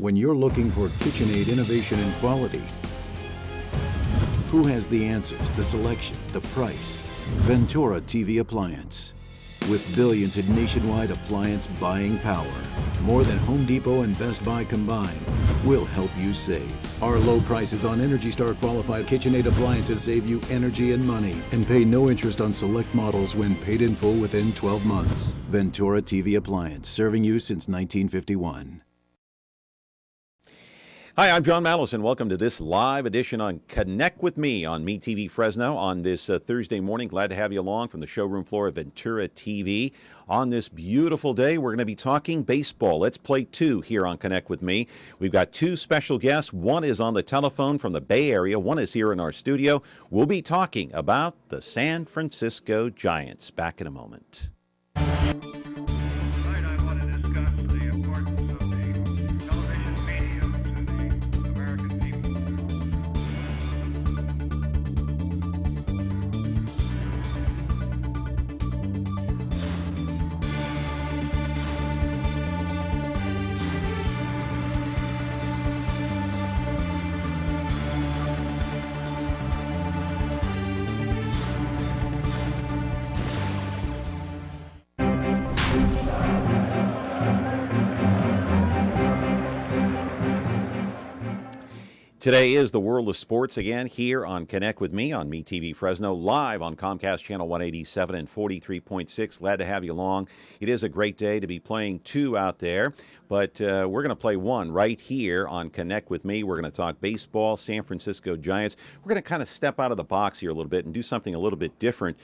When you're looking for KitchenAid innovation and quality, who has the answers, the selection, the price? Ventura TV Appliance. With billions in nationwide appliance buying power, more than Home Depot and Best Buy combined, we'll help you save. Our low prices on ENERGY STAR qualified KitchenAid appliances save you energy and money, and pay no interest on select models when paid in full within 12 months. Ventura TV Appliance, serving you since 1951. Hi, I'm John Malice, and welcome to this live edition on Connect with Me on MeTV Fresno on this Thursday morning. Glad to have you along from the showroom floor of Ventura TV. On this beautiful day, we're going to be talking baseball. Let's play two here on Connect with Me. We've got two special guests. One is on the telephone from the Bay Area. One is here in our studio. We'll be talking about the San Francisco Giants. Back in a moment. Today is the world of sports again here on Connect with Me on MeTV Fresno, live on Comcast Channel 187 and 43.6. Glad to have you along. It is a great day to be playing two out there, but we're going to play one right here on Connect with Me. We're going to talk baseball, San Francisco Giants. We're going to kind of step out of the box here a little bit and do something a little bit different.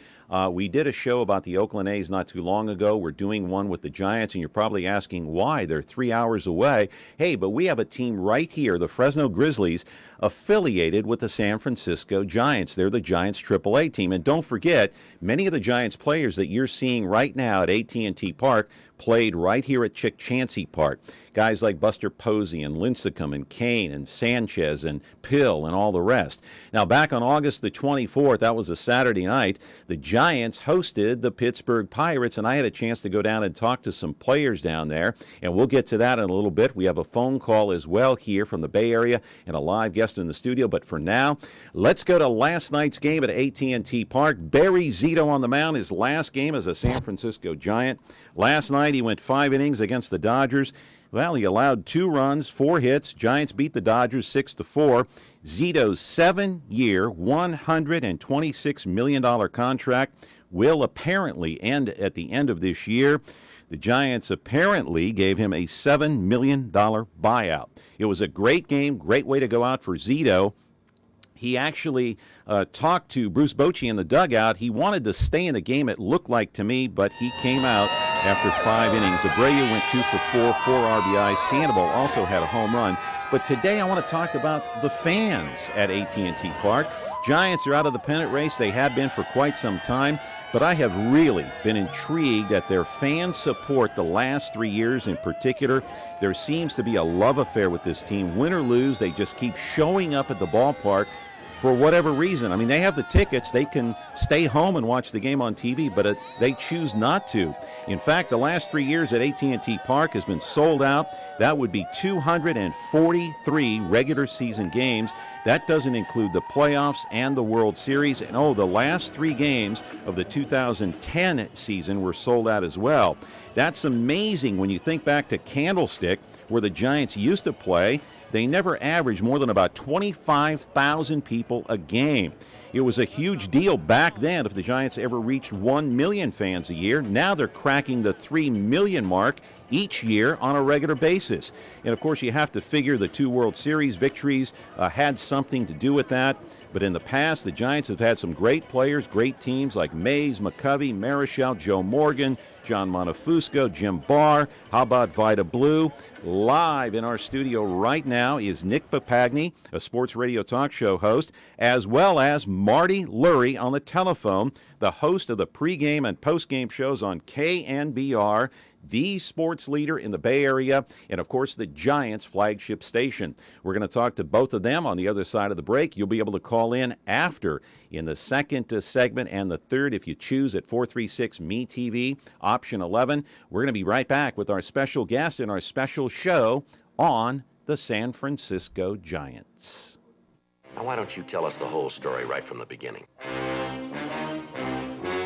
We did a show about the Oakland A's not too long ago. We're doing one with the Giants, and you're probably asking why. They're 3 hours away. Hey, but we have a team right here, the Fresno Grizzlies, affiliated with the San Francisco Giants. They're the Giants AAA team. And don't forget, many of the Giants players that you're seeing right now at AT&T Park played right here at Chick Chansey Park. Guys like Buster Posey and Lincecum and Kane and Sanchez and Pill and all the rest. Now, back on August the 24th, that was a Saturday night, the Giants hosted the Pittsburgh Pirates, and I had a chance to go down and talk to some players down there, and we'll get to that in a little bit. We have a phone call as well here from the Bay Area and a live guest in the studio, but for now, let's go to last night's game at AT&T Park. Barry Zito on the mound, his last game as a San Francisco Giant. Last night, he went 5 innings against the Dodgers. Well, he allowed 2 runs, 4 hits. Giants beat the Dodgers 6-4. Zito's 7-year, $126 million contract will apparently end at the end of this year. The Giants apparently gave him a $7 million buyout. It was a great game, great way to go out for Zito. He actually talked to Bruce Bochy in the dugout. He wanted to stay in the game, it looked like to me, but he came out after 5 innings. Abreu went 2 for 4, 4 RBIs. Sandoval also had a home run. But today I want to talk about the fans at AT&T Park. Giants are out of the pennant race. They have been for quite some time. But I have really been intrigued at their fan support the last 3 years in particular. There seems to be a love affair with this team. Win or lose, they just keep showing up at the ballpark for whatever reason. I mean, they have the tickets. They can stay home and watch the game on TV, but they choose not to. In fact, the last 3 years at AT&T Park has been sold out. That would be 243 regular season games. That doesn't include the playoffs and the World Series. And, the last 3 games of the 2010 season were sold out as well. That's amazing when you think back to Candlestick, where the Giants used to play. They never averaged more than about 25,000 people a game. It was a huge deal back then if the Giants ever reached 1 million fans a year. Now they're cracking the 3 million mark each year on a regular basis. And, of course, you have to figure the 2 World Series victories had something to do with that. But in the past, the Giants have had some great players, great teams like Mays, McCovey, Marichal, Joe Morgan, John Montefusco, Jim Barr. How about Vida Blue? Live in our studio right now is Nick Papagni, a sports radio talk show host, as well as Marty Lurie on the telephone, the host of the pregame and postgame shows on KNBR, the sports leader in the Bay Area, and, of course, the Giants flagship station. We're going to talk to both of them on the other side of the break. You'll be able to call in after in the second segment and the third if you choose at 436-MeTV, option 11. We're going to be right back with our special guest and our special show on the San Francisco Giants. Now, why don't you tell us the whole story right from the beginning?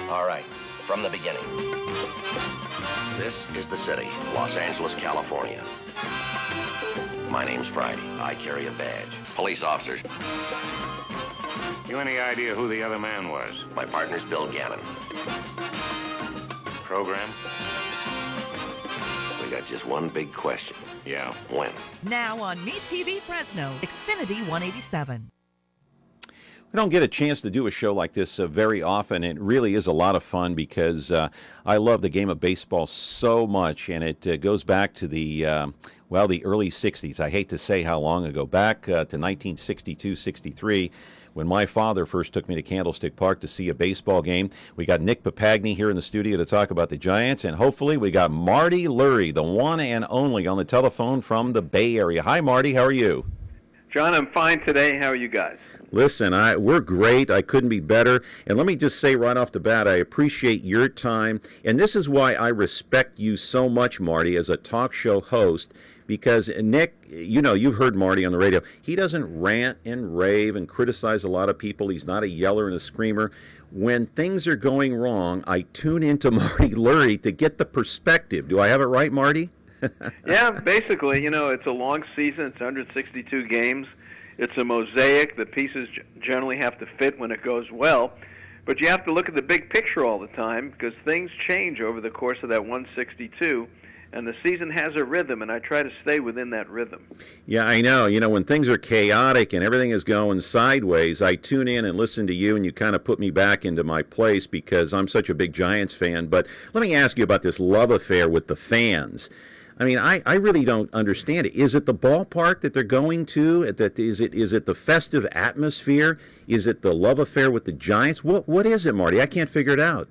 All right, from the beginning. This is the city, Los Angeles, California. My name's Friday. I carry a badge. Police officers. You any idea who the other man was? My partner's Bill Gannon. Program? We got just one big question. Yeah. When? Now on MeTV Fresno, Xfinity 187. We don't get a chance to do a show like this very often. It really is a lot of fun because I love the game of baseball so much, and it goes back to the early 60s. I hate to say how long ago, back to 1962, 63, when my father first took me to Candlestick Park to see a baseball game. We got Nick Papagni here in the studio to talk about the Giants, and hopefully we got Marty Lurie, the one and only, on the telephone from the Bay Area. Hi, Marty. How are you? John, I'm fine today. How are you guys? Listen, we're great. I couldn't be better. And let me just say right off the bat, I appreciate your time. And this is why I respect you so much, Marty, as a talk show host. Because Nick, you've heard Marty on the radio. He doesn't rant and rave and criticize a lot of people. He's not a yeller and a screamer. When things are going wrong, I tune into Marty Lurie to get the perspective. Do I have it right, Marty? Yeah, basically, it's a long season. It's 162 games. It's a mosaic. The pieces generally have to fit when it goes well. But you have to look at the big picture all the time because things change over the course of that 162, and the season has a rhythm, and I try to stay within that rhythm. Yeah, I know. When things are chaotic and everything is going sideways, I tune in and listen to you, and you kind of put me back into my place because I'm such a big Giants fan. But let me ask you about this love affair with the fans. I mean, I really don't understand it. Is it the ballpark that they're going to? Is it the festive atmosphere? Is it the love affair with the Giants? What is it, Marty? I can't figure it out.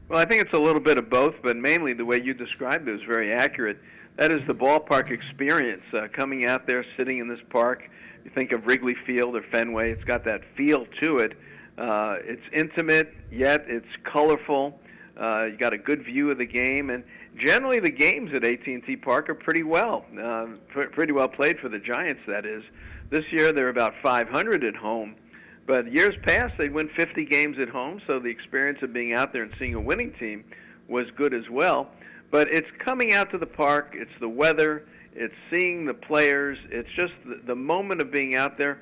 Well, I think it's a little bit of both, but mainly the way you described it is very accurate. That is the ballpark experience, coming out there, sitting in this park. You think of Wrigley Field or Fenway. It's got that feel to it. It's intimate, yet it's colorful. You got a good view of the game, and generally the games at AT&T Park are pretty well played for the Giants, that is. This year they're about 500 at home, but years past they'd win 50 games at home, so the experience of being out there and seeing a winning team was good as well. But it's coming out to the park, it's the weather, it's seeing the players, it's just the moment of being out there.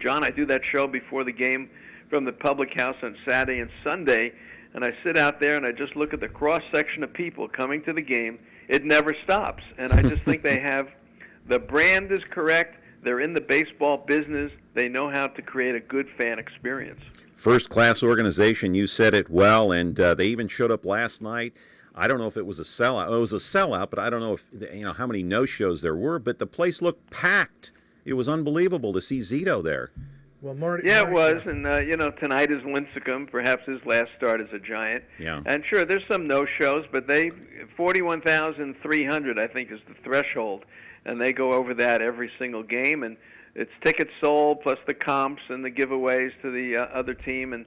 John, I do that show before the game from the Public House on Saturday and Sunday, and I sit out there and I just look at the cross-section of people coming to the game. It never stops. And I just think the brand is correct. They're in the baseball business. They know how to create a good fan experience. First-class organization, you said it well, and they even showed up last night. I don't know if it was a sellout. It was a sellout, but I don't know if how many no-shows there were, but the place looked packed. It was unbelievable to see Zito there. Well, Marty, it was, and tonight is Lincecum, perhaps his last start as a Giant. Yeah. And sure, there's some no-shows, but 41,300, I think, is the threshold, and they go over that every single game, and it's tickets sold plus the comps and the giveaways to the other team, and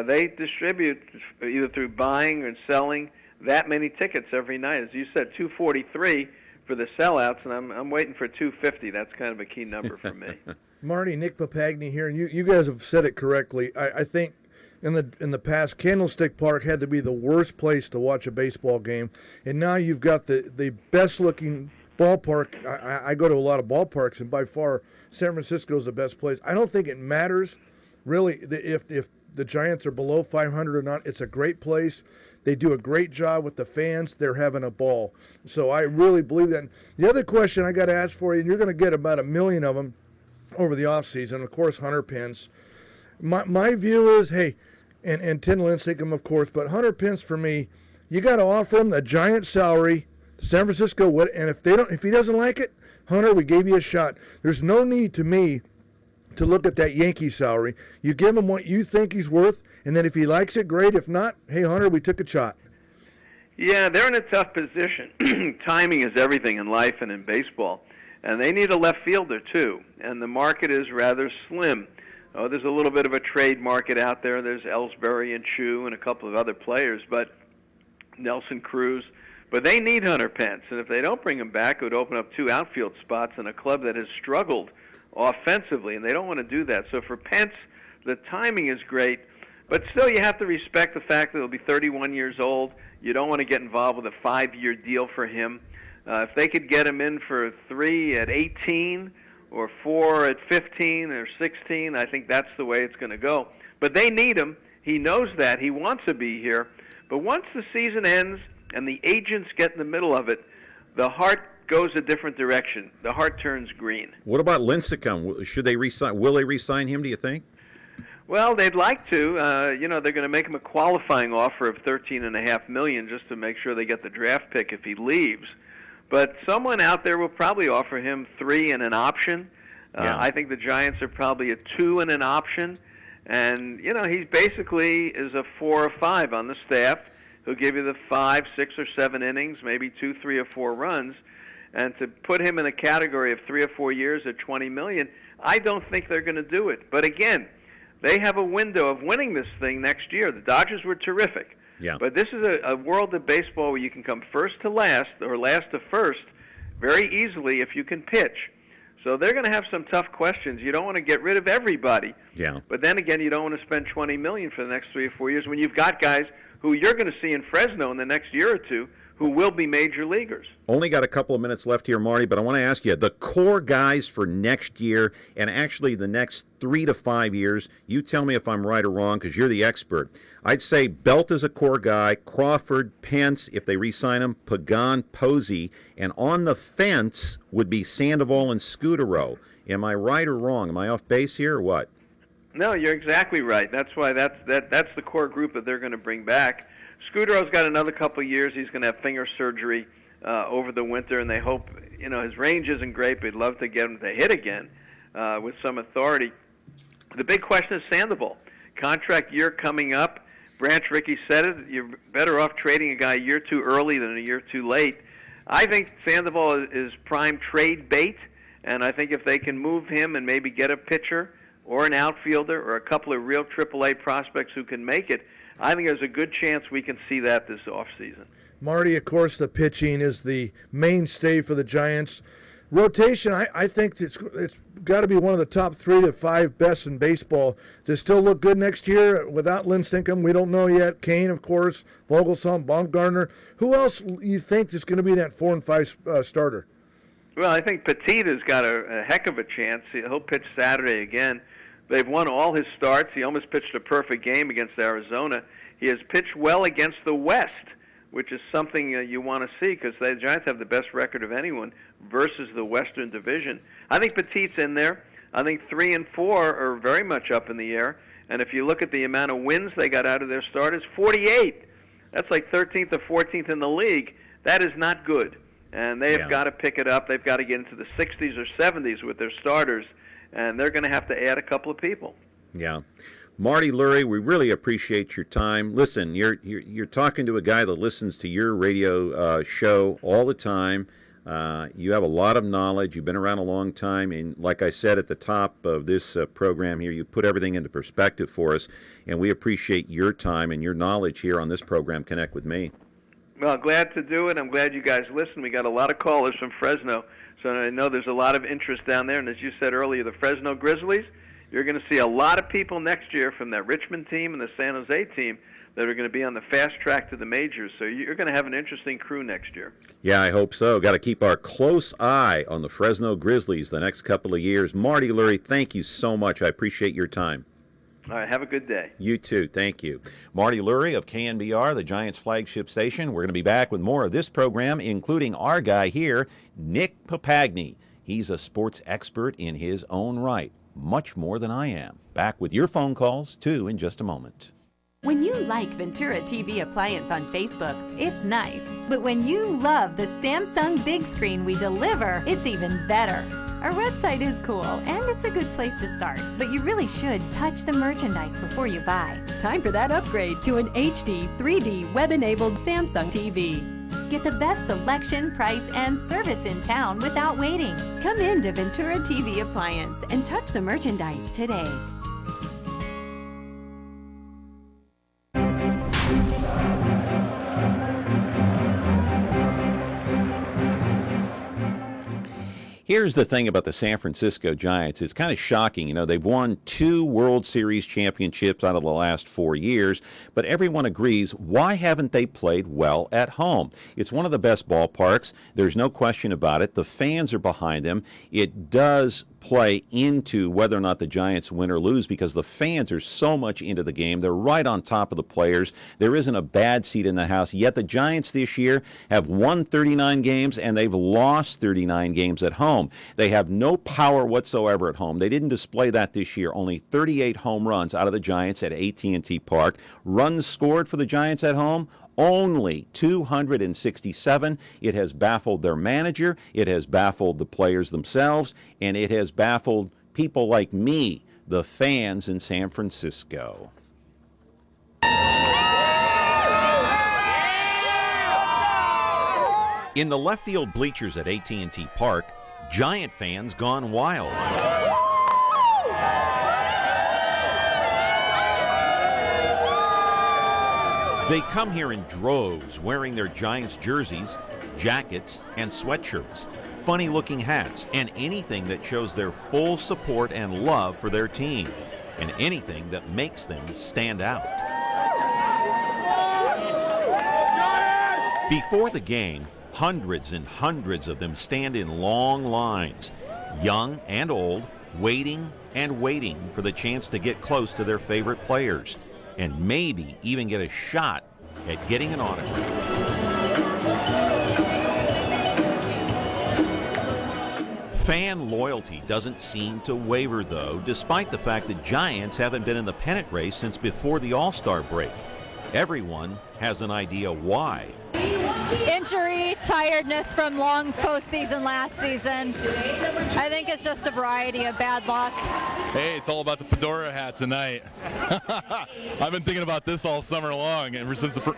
they distribute either through buying or selling that many tickets every night. As you said, 243 for the sellouts, and I'm waiting for 250. That's kind of a key number for me. Marty, Nick Papagni here, and you guys have said it correctly. I think in the past, Candlestick Park had to be the worst place to watch a baseball game, and now you've got the best-looking ballpark. I go to a lot of ballparks, and by far, San Francisco is the best place. I don't think it matters, really, if the Giants are below 500 or not. It's a great place. They do a great job with the fans. They're having a ball. So I really believe that. The other question I got to ask for you, and you're going to get about 1 million of them over the offseason, of course, Hunter Pence. My view is, hey, and Tim Lincecum, of course, but Hunter Pence, for me, you got to offer him a giant salary. San Francisco would, and if he doesn't like it, Hunter, we gave you a shot. There's no need to me to look at that Yankee salary. You give him what you think he's worth, and then if he likes it, great. If not, hey, Hunter, we took a shot. Yeah, they're in a tough position. Timing is everything in life and in baseball. And they need a left fielder, too. And the market is rather slim. Oh, there's a little bit of a trade market out there. There's Ellsbury and Chu and a couple of other players. But Nelson Cruz, But they need Hunter Pence, and if they don't bring him back, it would open up 2 outfield spots in a club that has struggled offensively, and they don't want to do that. So for Pence, the timing is great, but still you have to respect the fact that he'll be 31 years old. You don't want to get involved with a 5-year deal for him. If they could get him in for 3 at 18 or 4 at 15 or 16, I think that's the way it's going to go. But they need him. He knows that. He wants to be here. But once the season ends and the agents get in the middle of it, the heart goes a different direction. The heart turns green. What about Lincecum? Should they re-sign? Will they re-sign him, do you think? Well, they'd like to. They're going to make him a qualifying offer of $13.5 million just to make sure they get the draft pick if he leaves. But someone out there will probably offer him 3 and an option. I think the Giants are probably a 2 and an option. And, he basically is a 4 or 5 on the staff. He'll give you the 5, 6, or 7 innings, maybe 2, 3, or 4 runs. And to put him in a category of 3 or 4 years at $20 million, I don't think they're going to do it. But again, they have a window of winning this thing next year. The Dodgers were terrific. Yeah. But this is a world of baseball where you can come first to last or last to first very easily if you can pitch. So they're going to have some tough questions. You don't want to get rid of everybody. Yeah. But then again, you don't want to spend $20 million for the next 3 or 4 years when you've got guys who you're going to see in Fresno in the next year or two who will be major leaguers. Only got a couple of minutes left here, Marty, but I want to ask you, the core guys for next year and actually the next 3 to 5 years, you tell me if I'm right or wrong because you're the expert. I'd say Belt is a core guy, Crawford, Pence, if they re-sign him, Pagan, Posey, and on the fence would be Sandoval and Scudero. Am I right or wrong? Am I off base here or what? No, you're exactly right. That's why that's the core group that they're going to bring back. Scudero's got another couple of years. He's going to have finger surgery over the winter, and they hope, his range isn't great, but they'd love to get him to hit again with some authority. The big question is Sandoval. Contract year coming up. Branch Rickey said it, you're better off trading a guy a year too early than a year too late. I think Sandoval is prime trade bait, and I think if they can move him and maybe get a pitcher or an outfielder or a couple of real AAA prospects who can make it, I think there's a good chance we can see that this offseason. Marty, of course, the pitching is the mainstay for the Giants. Rotation, I think it's got to be one of the top 3 to 5 best in baseball. Does it still look good next year without Lincecum? We don't know yet. Kane, of course, Vogelsong, Baumgartner. Who else you think is going to be that 4 and 5 starter? Well, I think Petit has got a heck of a chance. He'll pitch Saturday again. They've won all his starts. He almost pitched a perfect game against Arizona. He has pitched well against the West, which is something you want to see because the Giants have the best record of anyone versus the Western Division. I think Petit's in there. I think 3 and 4 are very much up in the air. And if you look at the amount of wins they got out of their starters, 48. That's like 13th or 14th in the league. That is not good. And they have got to pick it up. They've got to get into the 60s or 70s with their starters. And they're going to have to add a couple of people. Yeah. Marty Lurie, we really appreciate your time. Listen, you're talking to a guy that listens to your radio show all the time. You have a lot of knowledge. You've been around a long time. And like I said at the top of this program here, you put everything into perspective for us. And we appreciate your time and your knowledge here on this program, Connect With Me. Well, glad to do it. I'm glad you guys listen. We got a lot of callers from Fresno. So I know there's a lot of interest down there. And as you said earlier, the Fresno Grizzlies, you're going to see a lot of people next year from that Richmond team and the San Jose team that are going to be on the fast track to the majors. So you're going to have an interesting crew next year. Yeah, I hope so. Got to keep our close eye on the Fresno Grizzlies the next couple of years. Marty Lurie, thank you so much. I appreciate your time. All right, have a good day. You too. Thank you. Marty Lurie of KNBR, the Giants flagship station. We're going to be back with more of this program, including our guy here, Nick Papagni. He's a sports expert in his own right, much more than I am. Back with your phone calls, too, in just a moment. When you like Ventura TV Appliance on Facebook, it's nice. But when you love the Samsung big screen we deliver, it's even better. Our website is cool, and it's a good place to start. But you really should touch the merchandise before you buy. Time for that upgrade to an HD 3D web-enabled Samsung TV. Get the best selection, price, and service in town without waiting. Come in to Ventura TV Appliance and touch the merchandise today. Here's the thing about the San Francisco Giants. It's kind of shocking. You know, they've won 2 World Series championships out of the last 4 years, but everyone agrees, why haven't they played well at home? It's one of the best ballparks. There's no question about it. The fans are behind them. It does play into whether or not the Giants win or lose because the fans are so much into the game. They're right on top of the players. There isn't a bad seat in the house. Yet the Giants this year have won 39 games and they've lost 39 games at home. They have no power whatsoever at home. They didn't display that this year. Only 38 home runs out of the Giants at AT&T Park. Runs scored for the Giants at home, only 267. It has baffled their manager, it has baffled the players themselves, and it has baffled people like me, the fans in San Francisco. In the left field bleachers at AT&T Park, Giant fans gone wild. They come here in droves, wearing their Giants jerseys, jackets, and sweatshirts, funny-looking hats, and anything that shows their full support and love for their team, and anything that makes them stand out. Before the game, hundreds and hundreds of them stand in long lines, young and old, waiting and waiting for the chance to get close to their favorite players, and maybe even get a shot at getting an autograph. Fan loyalty doesn't seem to waver, though, despite the fact that Giants haven't been in the pennant race since before the All-Star break. Everyone has an idea why. Injury, tiredness from long postseason last season. I think it's just a variety of bad luck. Hey, it's all about the fedora hat tonight. I've been thinking about this all summer long, ever since the.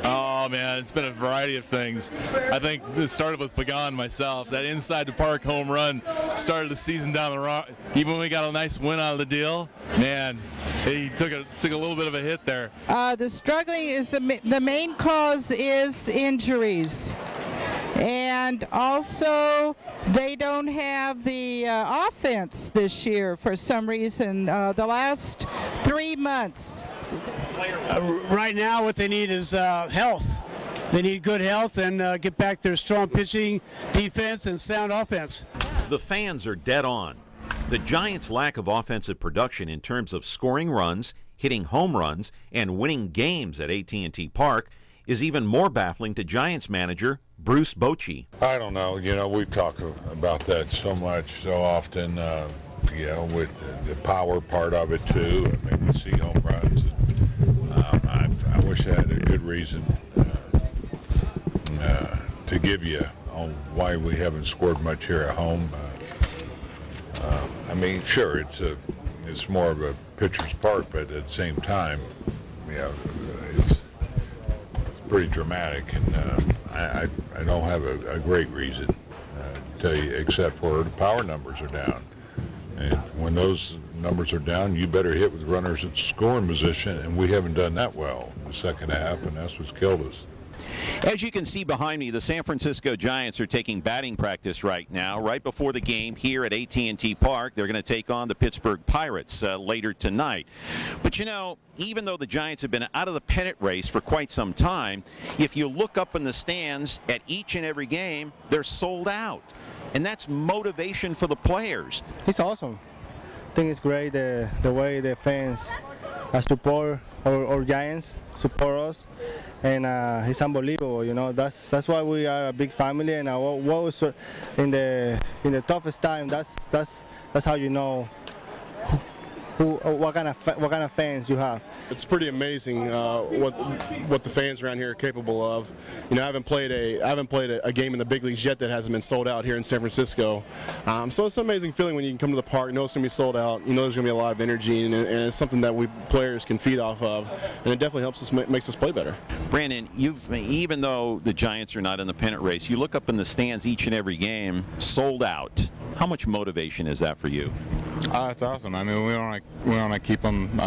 Oh man, it's been a variety of things. I think it started with Pagan myself. That inside the park home run started the season down the wrong. Even when we got a nice win out of the deal, man, he took a little bit of a hit there. The struggling is the main cause is injuries, and also they don't have the offense this year for some reason. The last 3 months. Right now, what they need is health. They need good health and get back their strong pitching, defense, and sound offense. The fans are dead on. The Giants' lack of offensive production in terms of scoring runs, hitting home runs, and winning games at AT&T Park is even more baffling to Giants manager Bruce Bochy. I don't know. You know, we've talked about that so much, so often, you know, with the power part of it, too. I mean, we see home runs. I wish I had a good reason to give you on why we haven't scored much here at home. I mean, sure, it's more of a pitcher's park, but at the same time, you know, it's pretty dramatic, and I don't have a great reason to tell you, except for the power numbers are down. And when those numbers are down, you better hit with runners at scoring position, and we haven't done that well in the second half, and that's what's killed us. As you can see behind me, the San Francisco Giants are taking batting practice right now, right before the game here at AT&T Park. They're going to take on the Pittsburgh Pirates later tonight. But you know, even though the Giants have been out of the pennant race for quite some time, if you look up in the stands at each and every game, they're sold out. And that's motivation for the players. It's awesome. I think it's great the way the fans support our Giants, support us, and it's unbelievable. You know, that's why we are a big family, and what was in the toughest time. That's how you know what kind of fans you have. It's pretty amazing what the fans around here are capable of. You know, I haven't played a game in the big leagues yet that hasn't been sold out here in San Francisco. So it's an amazing feeling when you can come to the park, know it's going to be sold out. You know there's going to be a lot of energy, and it's something that we players can feed off of, and it definitely helps us, makes us play better. Brandon, even though the Giants are not in the pennant race, you look up in the stands each and every game, sold out. How much motivation is that for you? It's awesome. I mean, we want to keep them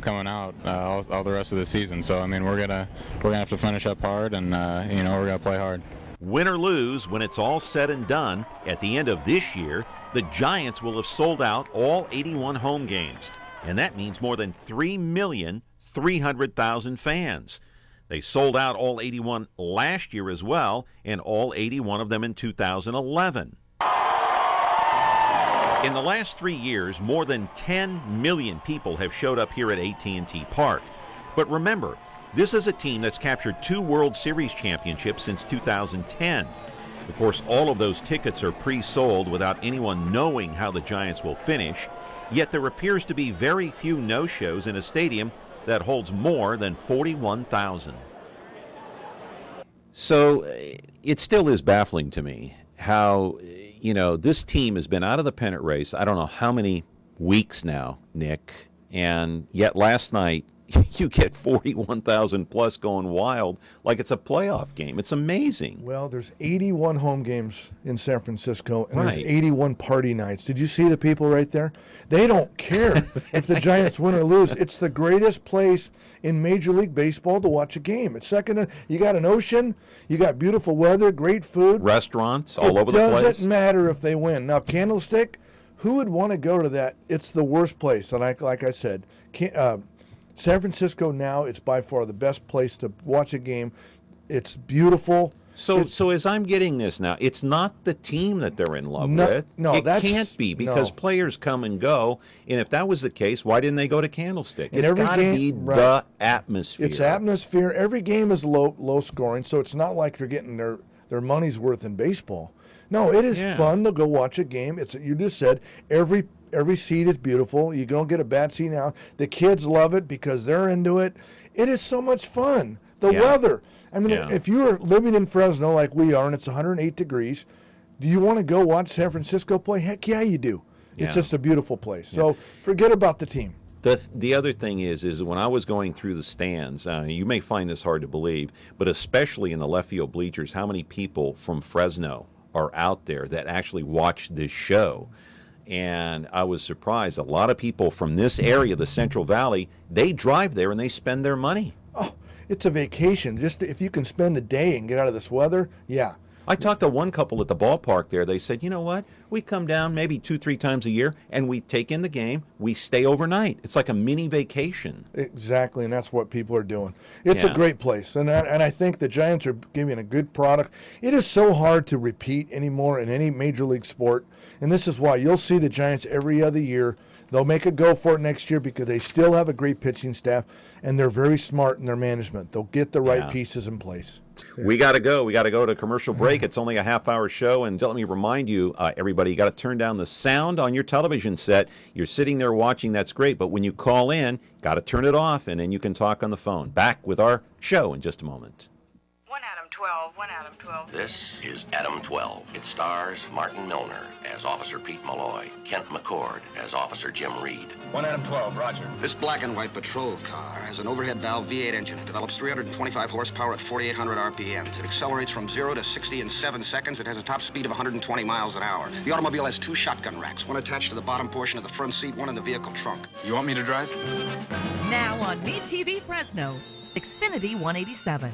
coming out all the rest of the season. So I mean, we're gonna have to finish up hard, and you know, we're gonna play hard. Win or lose, when it's all said and done, at the end of this year, the Giants will have sold out all 81 home games, and that means more than 3,300,000 fans. They sold out all 81 last year as well, and all 81 of them in 2011. In the last 3 years, more than 10 million people have showed up here at AT&T Park. But remember, this is a team that's captured 2 World Series championships since 2010. Of course, all of those tickets are pre-sold without anyone knowing how the Giants will finish, yet there appears to be very few no-shows in a stadium that holds more than 41,000. So it still is baffling to me how, this team has been out of the pennant race, I don't know how many weeks now, Nick, and yet last night you get 41,000 plus going wild like it's a playoff game. It's amazing. Well, there's 81 home games in San Francisco, and Right. there's 81 party nights. Did you see the people right there? They don't care if the Giants win or lose. It's the greatest place in Major League Baseball to watch a game. It's second to, you got an ocean, you got beautiful weather, great food. Restaurants all over the It place. doesn't matter if they win. Now, Candlestick, who would want to go to that? It's the worst place. And like I said, San Francisco now, it's by far the best place to watch a game. It's beautiful. So as I'm getting this now, it's not the team that they're in love with. No, it that's, can't be because no. players come and go. And if that was the case, why didn't they go to Candlestick? And It's every got to be game- right. the atmosphere. It's atmosphere. Every game is low scoring, so it's not like they're getting their money's worth in baseball. No, it is fun to go watch a game. It's you just said every seat is beautiful. You don't get a bad seat now. The kids love it because they're into it. It is so much fun. The weather. I mean, if you are living in Fresno like we are and it's 108 degrees, do you want to go watch San Francisco play? Heck yeah, you do. It's just a beautiful place. So forget about the team. The other thing is when I was going through the stands, you may find this hard to believe, but especially in the left field bleachers, how many people from Fresno are out there that actually watch this show. And I was surprised. A lot of people from this area, the Central Valley, they drive there and they spend their money. Oh, it's a vacation. Just if you can spend a day and get out of this weather, yeah. I talked to one couple at the ballpark there. They said, you know what? We come down maybe 2-3 times a year and we take in the game. We stay overnight. It's like a mini vacation. Exactly, and that's what people are doing. It's a great place, and I think the Giants are giving a good product. It is so hard to repeat anymore in any major league sport, and this is why you'll see the Giants every other year. They'll make a go for it next year because they still have a great pitching staff, and they're very smart in their management. They'll get the right pieces in place. We got to go. We got to go to commercial break. It's only a half-hour show, and let me remind you, everybody, you got to turn down the sound on your television set. You're sitting there watching, that's great, but when you call in, got to turn it off, and then you can talk on the phone. Back with our show in just a moment. 1 Adam 12. This is Adam 12. It stars Martin Milner as Officer Pete Malloy, Kent McCord as Officer Jim Reed. 1 Adam 12, roger. This black and white patrol car has an overhead valve V8 engine. It develops 325 horsepower at 4,800 RPMs. It accelerates from 0 to 60 in 7 seconds. It has a top speed of 120 miles an hour. The automobile has 2 shotgun racks, one attached to the bottom portion of the front seat, one in the vehicle trunk. You want me to drive? Now on MeTV Fresno, Xfinity 187.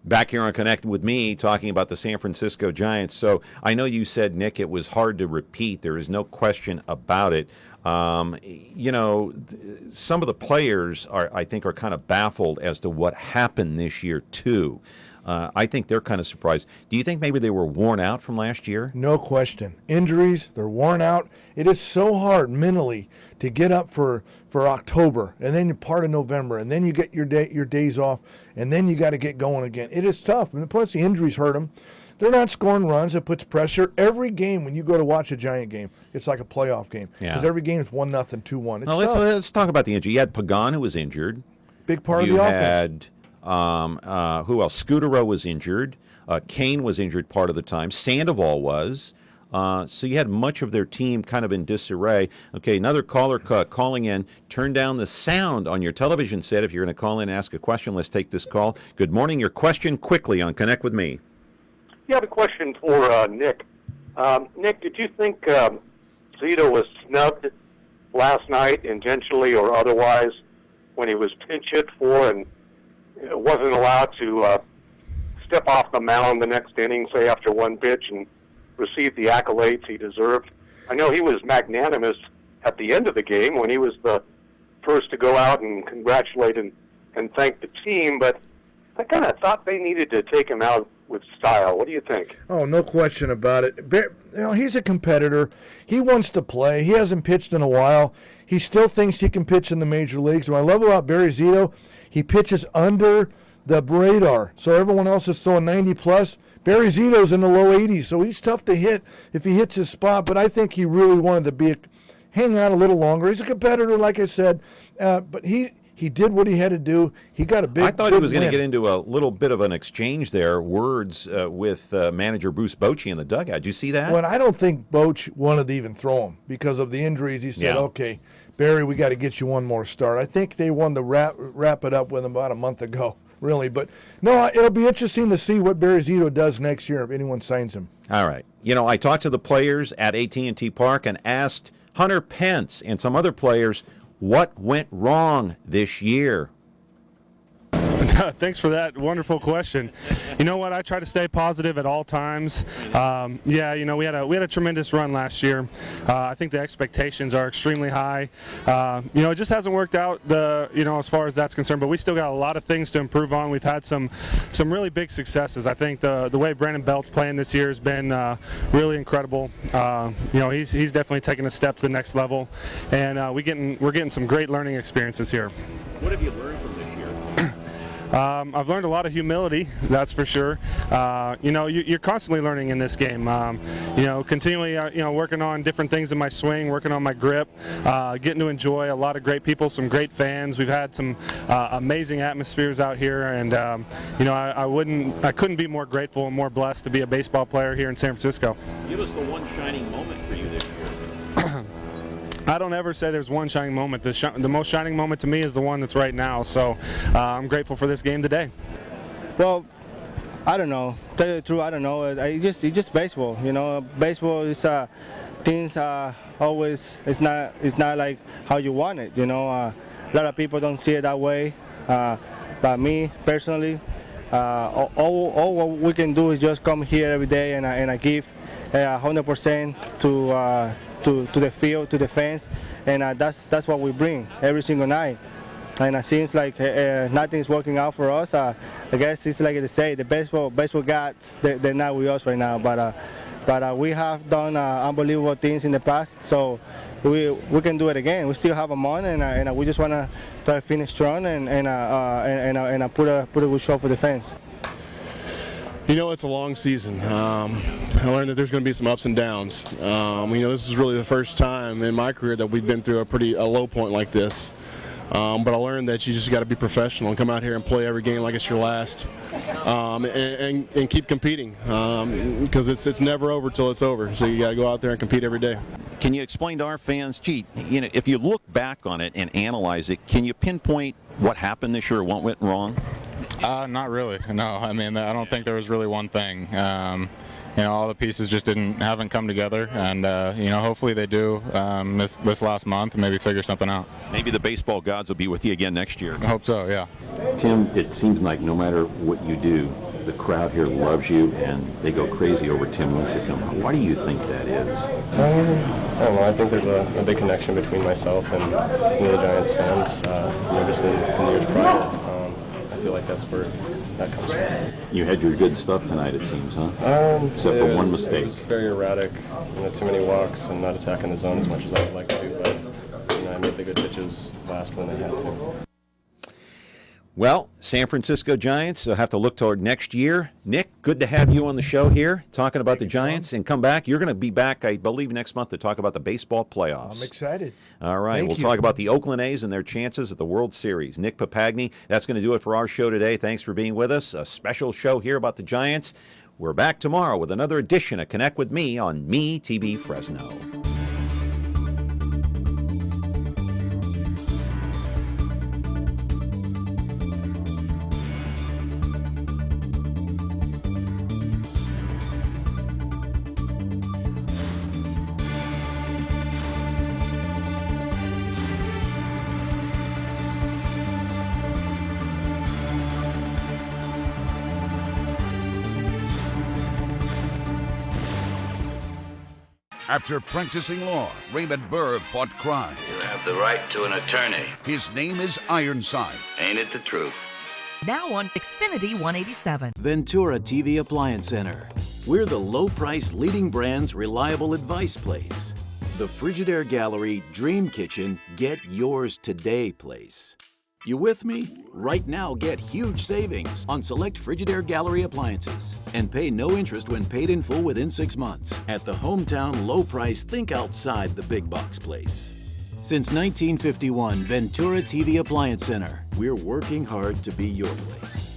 Back here on Connect with me, talking about the San Francisco Giants. So I know you said, Nick, it was hard to repeat. There is no question about it. Some of the players I think are kind of baffled as to what happened this year, too. I think they're kind of surprised. Do you think maybe they were worn out from last year? No question. Injuries, they're worn out. It is so hard mentally to get up for October, and then you're part of November, and then you get your days off, and then you got to get going again. It is tough. And plus the injuries hurt them. They're not scoring runs. It puts pressure. Every game when you go to watch a Giant game, it's like a playoff game. Because every game is 1-0, 2-1. It's tough. Let's talk about the injury. You had Pagan, who was injured. Big part of the offense. You had, who else? Scudero was injured. Kane was injured part of the time. Sandoval was. So you had much of their team kind of in disarray. Okay, another caller calling in. Turn down the sound on your television set if you're going to call in and ask a question. Let's take this call. Good morning. Your question quickly on Connect with Me. You have a question for Nick. Nick, did you think Zito was snubbed last night, intentionally or otherwise, when he was pinch hit for and wasn't allowed to step off the mound the next inning, say after one pitch, and receive the accolades he deserved? I know he was magnanimous at the end of the game when he was the first to go out and congratulate and thank the team, but I kind of thought they needed to take him out with style. What do you think? Oh, no question about it. He's a competitor. He wants to play. He hasn't pitched in a while. He still thinks he can pitch in the major leagues. What I love about Barry Zito, he pitches under the radar. So everyone else is throwing 90-plus. Barry Zito's in the low 80s, so he's tough to hit if he hits his spot. But I think he really wanted to hang out a little longer. He's a competitor, like I said, but he did what he had to do. He got a big. I thought he was going to get into a little bit of an exchange there, words with manager Bruce Bochy in the dugout. Did you see that? Well, I don't think Boch wanted to even throw him because of the injuries. He said, "Okay, Barry, we got to get you one more start." I think they wanted to wrap it up with him about a month ago, really. But no, it'll be interesting to see what Barry Zito does next year if anyone signs him. All right. I talked to the players at AT&T Park and asked Hunter Pence and some other players what went wrong this year. Thanks for that wonderful question. You know what? I try to stay positive at all times. We had a tremendous run last year. I think the expectations are extremely high. It just hasn't worked out as far as that's concerned. But we still got a lot of things to improve on. We've had some really big successes. I think the way Brandon Belt's playing this year has been really incredible. He's definitely taken a step to the next level, and we're getting some great learning experiences here. What have you learned from this year? I've learned a lot of humility, that's for sure. You're constantly learning in this game. Continually, working on different things in my swing, working on my grip, getting to enjoy a lot of great people, some great fans. We've had some amazing atmospheres out here, and I couldn't be more grateful and more blessed to be a baseball player here in San Francisco. Give us the one shining moment for you this year. I don't ever say there's one shining moment. The most shining moment to me is the one that's right now. So I'm grateful for this game today. Well, I don't know. Tell you the truth, I don't know. It's just baseball. Baseball is things always. It's not like how you want it. A lot of people don't see it that way. But me personally, all what we can do is just come here every day and I give 100% to the field, to the fans, and that's what we bring every single night. And it seems like nothing's working out for us. I guess it's like they say, the baseball gods, they're not with us right now. But we have done unbelievable things in the past, so we can do it again. We still have them on, and we just want to try to finish strong and put a good show for the fans. It's a long season. I learned that there's going to be some ups and downs. This is really the first time in my career that we've been through a low point like this. But I learned that you just got to be professional and come out here and play every game like it's your last, and keep competing, because it's never over till it's over. So you got to go out there and compete every day. Can you explain to our fans, if you look back on it and analyze it, can you pinpoint what happened this year, what went wrong? Not really. No, I don't think there was really one thing. All the pieces just haven't come together, and hopefully they do this last month and maybe figure something out. Maybe the baseball gods will be with you again next year. I hope so, yeah. Tim, it seems like no matter what you do, the crowd here loves you and they go crazy over Tim Lincecum. Why do you think that is? I don't know. I think there's a big connection between myself and the Giants fans. Just in the years prior. I feel like that's where that comes from. You had your good stuff tonight, it seems, huh? Except for one mistake. It was very erratic. Too many walks and not attacking the zone as much as I would like to do. But I made the good pitches last when they had to. Well, San Francisco Giants will have to look toward next year. Nick, good to have you on the show here talking about the Giants. And come back. You're going to be back, I believe, next month to talk about the baseball playoffs. I'm excited. All right. We'll talk about the Oakland A's and their chances at the World Series. Nick Papagni, that's going to do it for our show today. Thanks for being with us. A special show here about the Giants. We're back tomorrow with another edition of Connect with Me on MeTV Fresno. After practicing law, Raymond Berg fought crime. You have the right to an attorney. His name is Ironside. Ain't it the truth? Now on Xfinity 187. Ventura TV Appliance Center. We're the low-price leading brand's reliable advice place. The Frigidaire Gallery Dream Kitchen Get Yours Today place. You with me? Right now, get huge savings on select Frigidaire Gallery appliances and pay no interest when paid in full within 6 months at the hometown low-price think outside the big box place. Since 1951, Ventura TV Appliance Center. We're working hard to be your place.